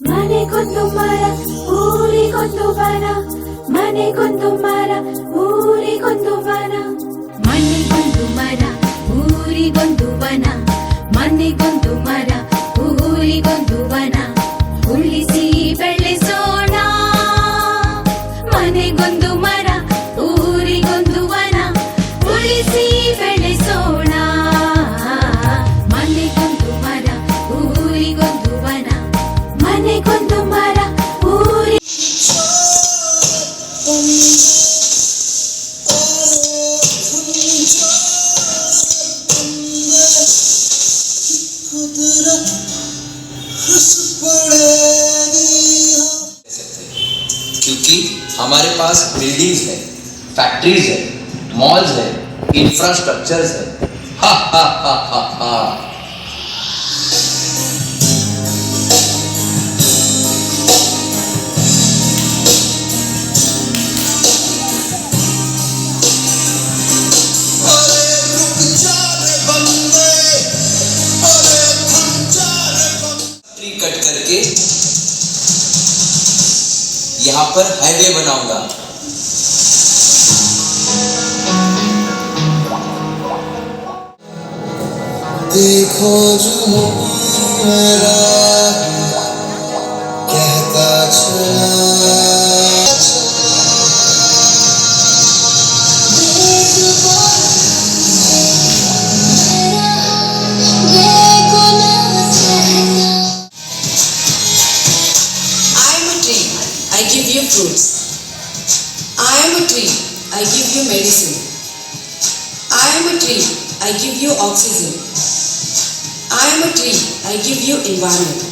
ಮನೆಗೊಂದು ಮರ ಊರಿಗೊಂದು ವನ, ಮನೆಗೊಂದು ಮರ ಊರಿಗೊಂದು ವನ, ಮನೆಗೊಂದು ಮರ ಊರಿಗೊಂದು ವನ, ಮನೆಗೊಂದು ಮರ ಊರಿಗೊಂದು ವನ, ಉಳಿಸಿ ಬೆಳೆಸೋಣ. ಮನೆಗೊಂದು ಮರ ಊರಿಗೊಂದು ವನ, ಉಳಿಸಿ ಬೆಳೆಸೋಣ. ಮನೆಗೊಂದು ಮರ ಊರಿಗೊಂದು ವನ, ಮನೆಗೊಂದು ಮರ ಊರಿ. क्योंकि हमारे पास बिल्डिंग्स है, फैक्ट्रीज है, मॉल्स है, इंफ्रास्ट्रक्चर्स है. हा हा हा हा हा. ट्री कट करके यहाँ पर हाईवे बनाऊंगा. देखो जो मेरा कहता चला. I am a tree, I give you fruits. I am a tree, I give you medicine. I am a tree, I give you oxygen. I am a tree, I give you environment.